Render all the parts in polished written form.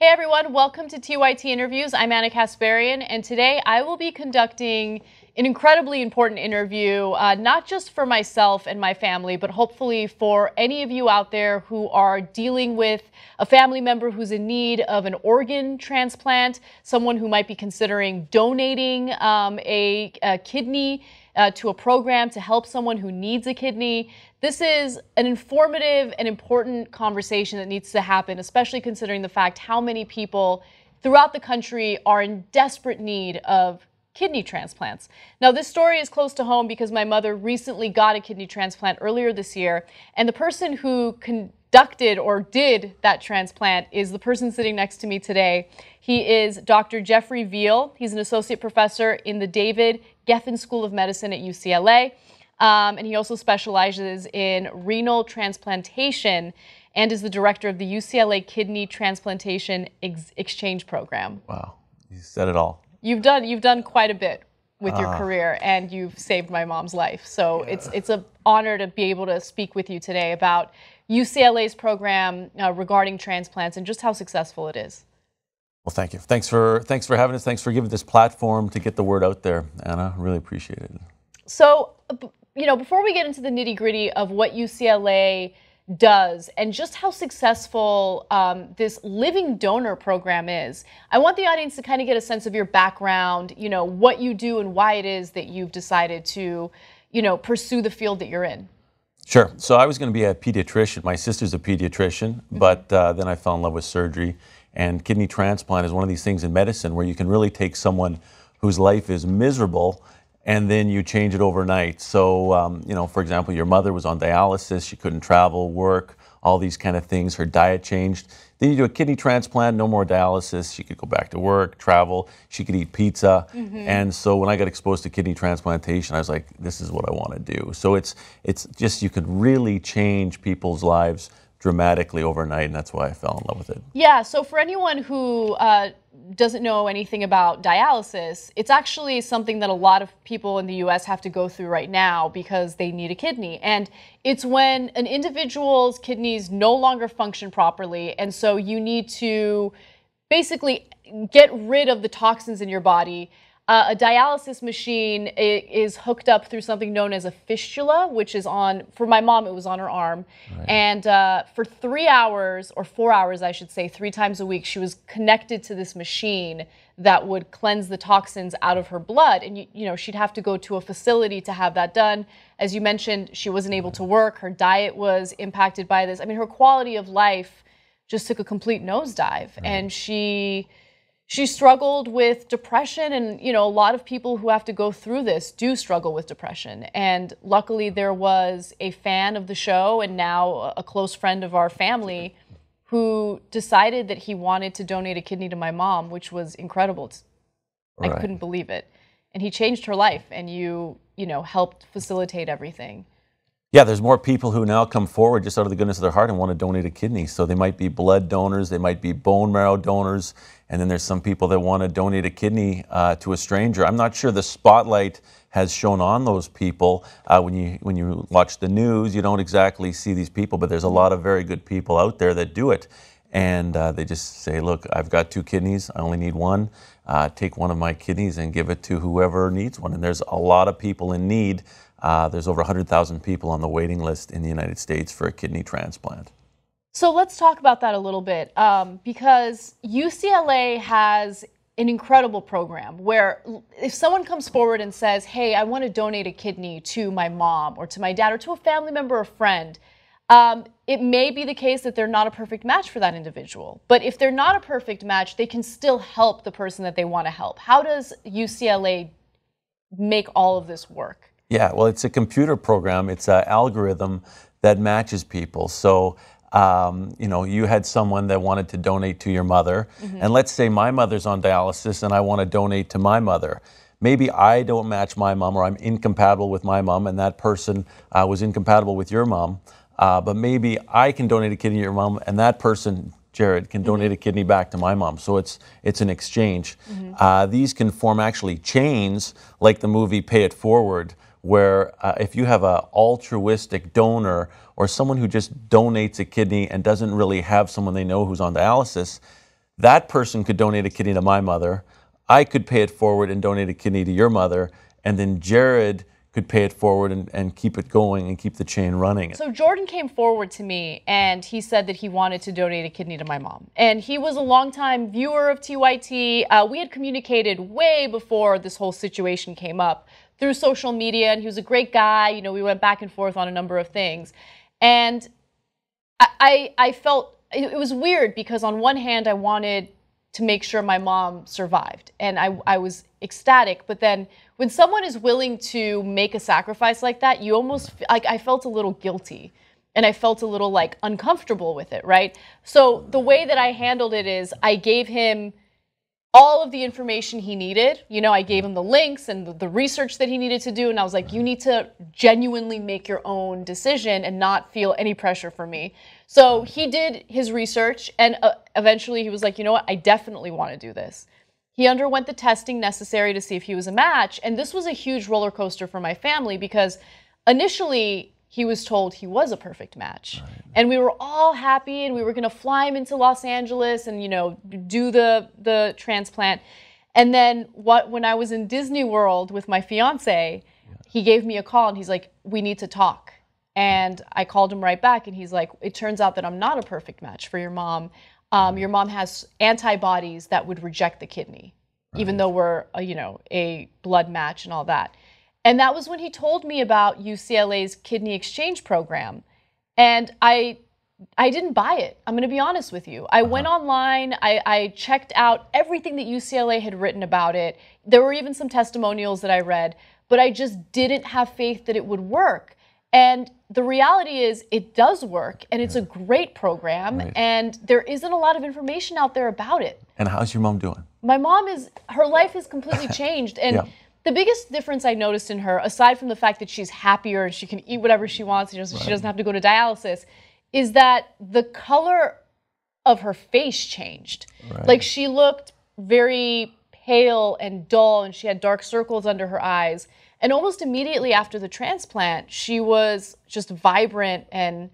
Hey everyone, welcome to TYT Interviews. I'm Anna Kasparian, and today I will be conducting an incredibly important interview, not just for myself and my family, but hopefully for any of you out there who are dealing with a family member who's in need of an organ transplant, someone who might be considering donating a kidney to a program to help someone who needs a kidney. This is an informative and important conversation that needs to happen, especially considering the fact how many people throughout the country are in desperate need of kidney transplants. Now, this story is close to home because my mother recently got a kidney transplant earlier this year, and the person who conducted or did that transplant is the person sitting next to me today. He is Dr. Jeffrey Veale. He's an associate professor in the David Geffen School of Medicine at UCLA. And he also specializes in renal transplantation and is the director of the UCLA Kidney Transplantation Exchange Program. Wow, you said it all. You've done quite a bit with your career, and you've saved my mom's life. So it's an honor to be able to speak with you today about UCLA's program regarding transplants and just how successful it is. Well, thank you. Thanks for having us. Thanks for giving this platform to get the word out there, Anna. Really appreciate it. So, you know, before we get into the nitty-gritty of what UCLA does and just how successful this living donor program is, I want the audience to kind of get a sense of your background, you know, what you do and why it is that you've decided to, you know, pursue the field that you're in. Sure. So I was going to be a pediatrician. My sister's a pediatrician, but then I fell in love with surgery. And kidney transplant is one of these things in medicine where you can really take someone whose life is miserable and then you change it overnight. So, you know, for example, your mother was on dialysis, she couldn't travel, work, all these kind of things, her diet changed. Then you do a kidney transplant, no more dialysis, she could go back to work, travel, she could eat pizza. And so when I got exposed to kidney transplantation, I was like, this is what I want to do. So it's just, you could really change people's lives dramatically overnight, and that's why I fell in love with it. Yeah, so for anyone who doesn't know anything about dialysis, it's actually something that a lot of people in the US have to go through right now because they need a kidney. And it's when an individual's kidneys no longer function properly, and so you need to basically get rid of the toxins in your body. A dialysis machine is hooked up through something known as a fistula, which is on, for my mom, it was on her arm. Right. And for 3 hours, or 4 hours, I should say, 3 times a week, she was connected to this machine that would cleanse the toxins out of her blood. And, you know, she'd have to go to a facility to have that done. As you mentioned, she wasn't able to work. Her diet was impacted by this. I mean, her quality of life just took a complete nosedive. Right. And she struggled with depression, and, you know, a lot of people who have to go through this do struggle with depression. And luckily there was a fan of the show and now a close friend of our family who decided that he wanted to donate a kidney to my mom, which was incredible. Right. I couldn't believe it. And he changed her life, and you know, helped facilitate everything. Yeah, there's more people who now come forward just out of the goodness of their heart and want to donate a kidney. So they might be blood donors, they might be bone marrow donors, and then there's some people that want to donate a kidney to a stranger. I'm not sure the spotlight has shown on those people. When you watch the news, you don't exactly see these people, but there's a lot of very good people out there that do it. And they just say, look, I've got 2 kidneys, I only need one. Take one of my kidneys and give it to whoever needs one. And there's a lot of people in need. There's over 100,000 people on the waiting list in the United States for a kidney transplant. So let's talk about that a little bit, because UCLA has an incredible program where if someone comes forward and says, hey, I want to donate a kidney to my mom or to my dad or to a family member or friend, it may be the case that they're not a perfect match for that individual. But if they're not a perfect match, they can still help the person that they want to help. How does UCLA make all of this work? Yeah, well, it's a computer program. It's an algorithm that matches people. So, you know, you had someone that wanted to donate to your mother, and let's say my mother's on dialysis and I want to donate to my mother. Maybe I don't match my mom, or I'm incompatible with my mom, and that person was incompatible with your mom. But maybe I can donate a kidney to your mom, and that person, Jared, can donate a kidney back to my mom. So it's an exchange. These can form actually chains, like the movie Pay It Forward, where if you have an altruistic donor or someone who just donates a kidney and doesn't really have someone they know who's on dialysis, that person could donate a kidney to my mother. I could pay it forward and donate a kidney to your mother. And then Jared could pay it forward and keep it going and keep the chain running. So Jordan came forward to me and he said that he wanted to donate a kidney to my mom. And he was a longtime viewer of TYT. We had communicated way before this whole situation came up through social media, and he was a great guy. You know, we went back and forth on a number of things. And I felt it was weird because on one hand I wanted to make sure my mom survived, and I was ecstatic. But then when someone is willing to make a sacrifice like that, you almost, like, I felt a little guilty and I felt a little like uncomfortable with it, right? So the way that I handled it is I gave him all of the information he needed. You know, I gave him the links and the research that he needed to do. And I was like, you need to genuinely make your own decision and not feel any pressure from me. So he did his research, and eventually he was like, you know what, I definitely want to do this. He underwent the testing necessary to see if he was a match. And this was a huge roller coaster for my family because initially he was told he was a perfect match. Right. And we were all happy, and we were going to fly him into Los Angeles and, you know, do the transplant. And then when I was in Disney World with my fiance, he gave me a call and he's like, we need to talk. And I called him right back and he's like, it turns out that I'm not a perfect match for your mom. Your mom has antibodies that would reject the kidney, even though we're, you know, a blood match and all that. And that was when he told me about UCLA's kidney exchange program. And I didn't buy it. I'm going to be honest with you. I went online. I checked out everything that UCLA had written about it. There were even some testimonials that I read, but I just didn't have faith that it would work. And the reality is it does work, and it's a great program, and there isn't a lot of information out there about it. And how's your mom doing? My mom her life has completely changed. And the biggest difference I noticed in her, aside from the fact that she's happier and she can eat whatever she wants, you know, so she doesn't have to go to dialysis, is that the color of her face changed. Like, she looked very pale and dull, and she had dark circles under her eyes. And almost immediately after the transplant, she was just vibrant and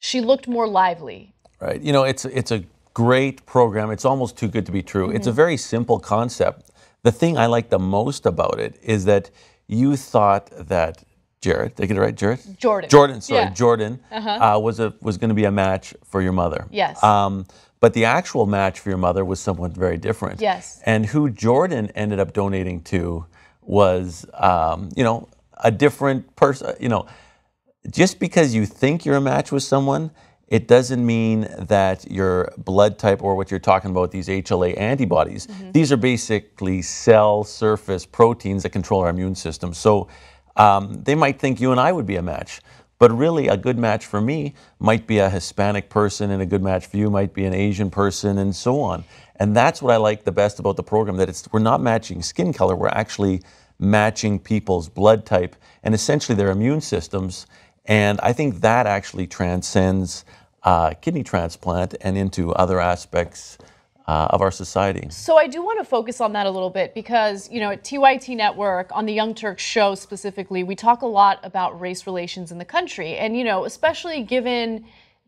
she looked more lively. Right. You know, it's a great program. It's almost too good to be true. It's a very simple concept. The thing I like the most about it is that you thought that Jared, did I get it right, Jared? Jordan, sorry, Jordan was going to be a match for your mother. Yes. But the actual match for your mother was someone very different. Yes. And who Jordan ended up donating to was, you know, a different person. You know, just because you think you're a match with someone, it doesn't mean that your blood type or what you're talking about, these HLA antibodies, these are basically cell surface proteins that control our immune system. So they might think you and I would be a match, but really a good match for me might be a Hispanic person, and a good match for you might be an Asian person, and so on. And that's what I like the best about the program, that we're not matching skin color, we're actually matching people's blood type and essentially their immune systems. And I think that actually transcends kidney transplant and into other aspects of our society. So I do want to focus on that a little bit because, you know, at TYT Network, on the Young Turks show specifically, we talk a lot about race relations in the country. And, you know, especially given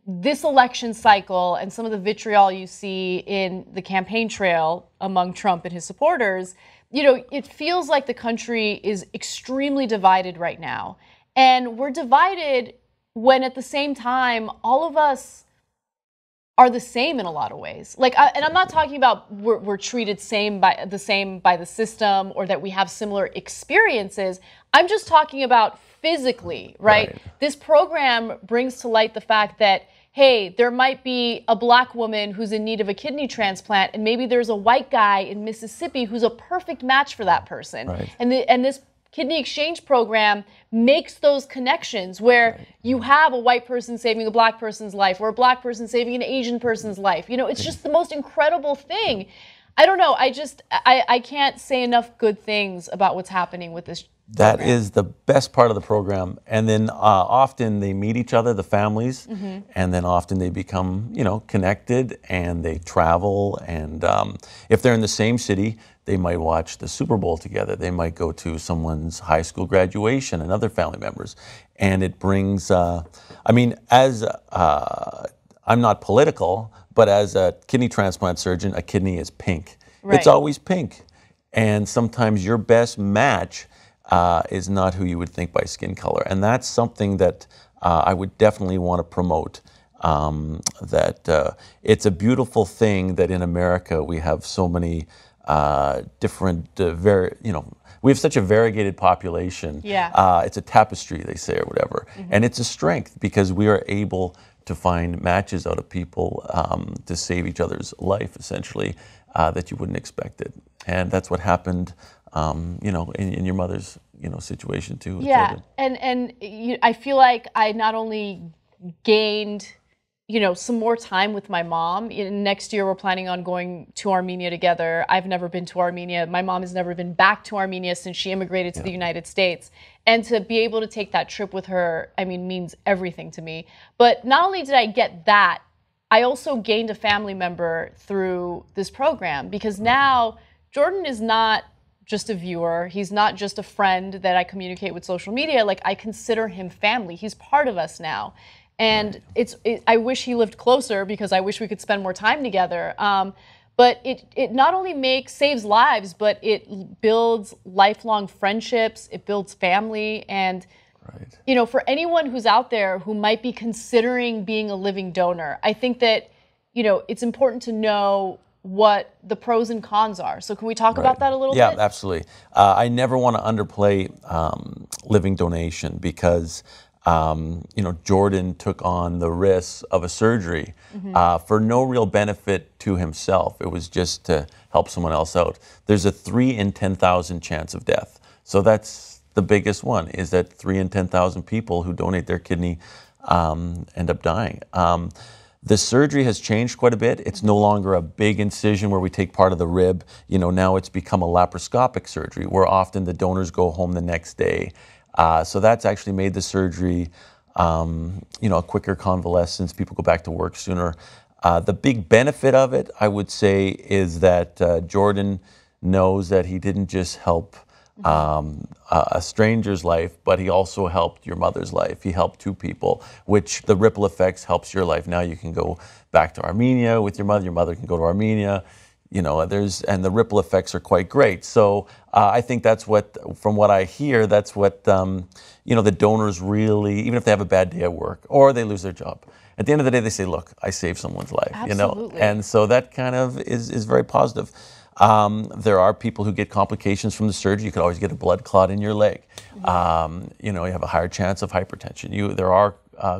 this election cycle and some of the vitriol you see in the campaign trail among Trump and his supporters, you know, it feels like the country is extremely divided right now. And we're divided when at the same time, all of us are the same in a lot of ways. Like, and I'm not talking about we're treated by the system or that we have similar experiences. I'm just talking about physically, right? This program brings to light the fact that, hey, there might be a black woman who's in need of a kidney transplant, and maybe there's a white guy in Mississippi who's a perfect match for that person. And this kidney exchange program makes those connections where you have a white person saving a black person's life, or a black person saving an Asian person's life. You know, it's just the most incredible thing. I don't know. I can't say enough good things about what's happening with this program. That is the best part of the program. And then often they meet each other, the families, and then often they become, you know, connected, and they travel. And if they're in the same city, they might watch the Super Bowl together. They might go to someone's high school graduation and other family members. And it brings, I mean, as I'm not political, But as a kidney transplant surgeon, a kidney is pink. Right. It's always pink. And sometimes your best match is not who you would think by skin color. And that's something that I would definitely want to promote. It's a beautiful thing that in America we have so many different, we have such a variegated population. Yeah. It's a tapestry, they say, or whatever. And it's a strength because we are able to find matches out of people to save each other's life, essentially, that you wouldn't expect it. And that's what happened, in your mother's, situation too. Yeah, I feel like I not only gained, some more time with my mom. Next year, we're planning on going to Armenia together. I've never been to Armenia. My mom has never been back to Armenia since she immigrated to the United States. And to be able to take that trip with her, means everything to me. But not only did I get that, I also gained a family member through this program, because now Jordan is not just a viewer. He's not just a friend that I communicate with social media. Like, I consider him family. He's part of us now. And I wish he lived closer, because I wish we could spend more time together. But it not only saves lives, but it builds lifelong friendships. It builds family. And, for anyone who's out there who might be considering being a living donor, I think that, it's important to know what the pros and cons are. So can we talk about that a little bit? Yeah, absolutely. I never want to underplay living donation, because Jordan took on the risks of a surgery for no real benefit to himself. It was just to help someone else out. There's a 3 in 10,000 chance of death. So that's the biggest one, is that 3 in 10,000 people who donate their kidney end up dying. The surgery has changed quite a bit. It's no longer a big incision where we take part of the rib. Now it's become a laparoscopic surgery, where often the donors go home the next day. So that's actually made the surgery, a quicker convalescence. People go back to work sooner. The big benefit of it, I would say, is that Jordan knows that he didn't just help a stranger's life, but he also helped your mother's life. He helped 2 people, which the ripple effects helps your life. Now you can go back to Armenia with your mother can go to Armenia. And the ripple effects are quite great. So I think that's from what I hear, that's what, the donors really, even if they have a bad day at work or they lose their job, at the end of the day, they say, look, I saved someone's life, Absolutely. And so that kind of is very positive. There are people who get complications from the surgery. You could always get a blood clot in your leg. You have a higher chance of hypertension. There are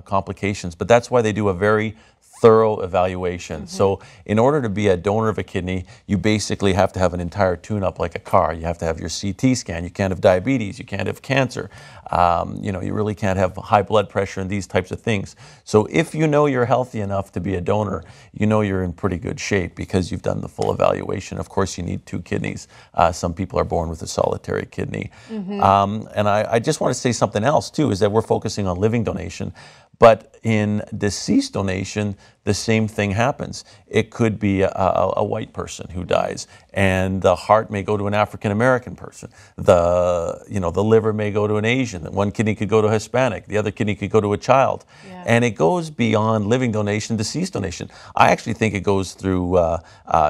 complications, but that's why they do a very thorough evaluation. So in order to be a donor of a kidney, you basically have to have an entire tune-up like a car. You have to have your CT scan. You can't have diabetes. You can't have cancer. You really can't have high blood pressure and these types of things. So if you're healthy enough to be a donor, you're in pretty good shape because you've done the full evaluation. Of course, you need 2 kidneys. Some people are born with a solitary kidney. And I just want to say something else too, is that we're focusing on living donation. But in deceased donation, the same thing happens. It could be a white person who dies, and the heart may go to an African American person. The liver may go to an Asian. One kidney could go to a Hispanic. The other kidney could go to a child. And it goes beyond living donation, deceased donation. I actually think it goes through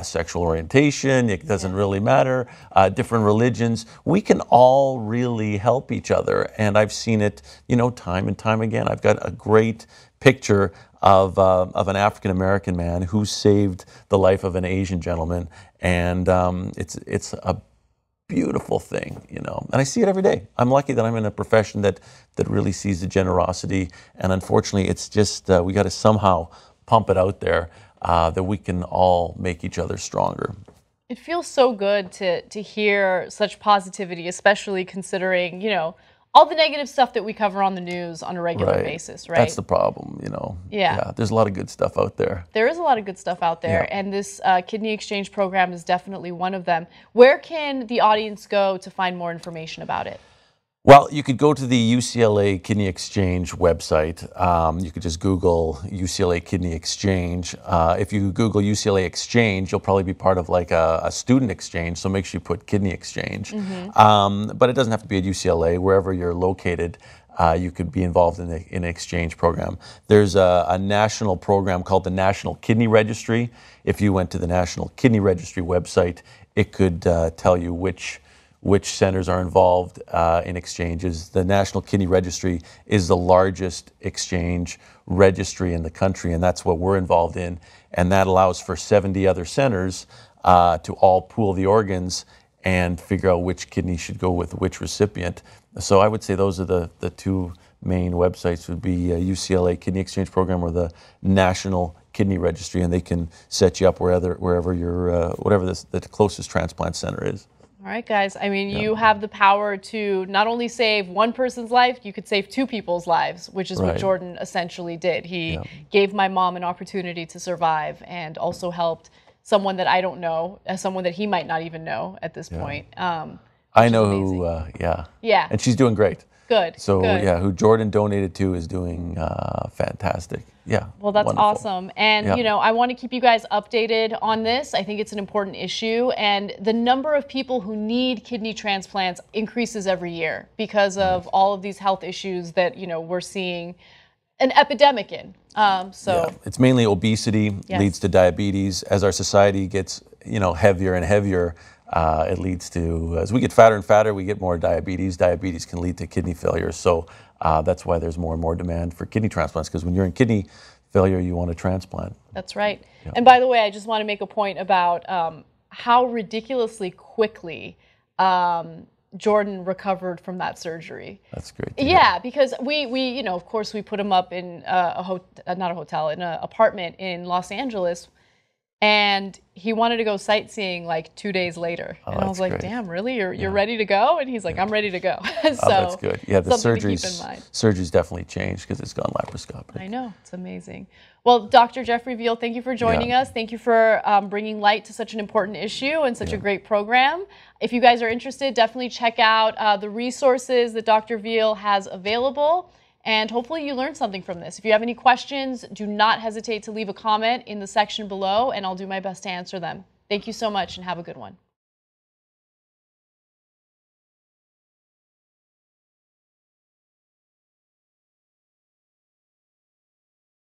sexual orientation. It doesn't really matter. Different religions. We can all really help each other, and I've seen it, time and time again. I've got a great picture of an African American man who saved the life of an Asian gentleman, and it's a beautiful thing, and I see it every day. I'm lucky that I'm in a profession that really sees the generosity, and unfortunately, it's just we got to somehow pump it out there that we can all make each other stronger. It feels so good to hear such positivity, especially considering, all the negative stuff that we cover on the news on a regular basis, right? That's the problem, Yeah, there's a lot of good stuff out there. There is a lot of good stuff out there, and this kidney exchange program is definitely one of them. Where can the audience go to find more information about it? Well, you could go to the UCLA Kidney Exchange website. You could just Google UCLA Kidney Exchange. If you Google UCLA Exchange, you'll probably be part of like a student exchange, so make sure you put Kidney Exchange. But it doesn't have to be at UCLA. Wherever you're located, you could be involved in an exchange program. There's a national program called the National Kidney Registry. If you went to the National Kidney Registry website, it could tell you which centers are involved in exchanges. The National Kidney Registry is the largest exchange registry in the country, and that's what we're involved in. And that allows for 70 other centers to all pool the organs and figure out which kidney should go with which recipient. So I would say those are the two main websites would be UCLA Kidney Exchange Program or the National Kidney Registry, and they can set you up wherever you're, whatever the closest transplant center is. All right, guys. I mean, you have the power to not only save one person's life, you could save two people's lives, which is what Jordan essentially did. He gave my mom an opportunity to survive and also helped someone that I don't know, someone that he might not even know at this point. I know who, yeah. And she's doing great. Good. So, yeah, who Jordan donated to is doing fantastic. Yeah. Well, that's awesome. And, you know, I want to keep you guys updated on this. I think it's an important issue. And the number of people who need kidney transplants increases every year because of all of these health issues that, you know, we're seeing an epidemic in. It's mainly obesity leads to diabetes. As our society gets, you know, heavier and heavier, it leads to, as we get fatter and fatter, we get more diabetes. Diabetes can lead to kidney failure. So that's why there's more and more demand for kidney transplants, because when you're in kidney failure, you want a transplant. That's right. Yeah. And by the way, I just want to make a point about how ridiculously quickly Jordan recovered from that surgery. That's great. Yeah, because we you know, of course, we put him up in in an apartment in Los Angeles. And he wanted to go sightseeing like 2 days later. And I was like, damn, really? You're ready to go? And he's like, I'm ready to go. So that's good. Yeah, the surgery's definitely changed because it's gone laparoscopic. I know. It's amazing. Well, Dr. Jeffrey Veale, thank you for joining us. Thank you for bringing light to such an important issue and such a great program. If you guys are interested, definitely check out the resources that Dr. Veale has available. And hopefully you learned something from this. If you have any questions, do not hesitate to leave a comment in the section below, and I'll do my best to answer them. Thank you so much, and have a good one.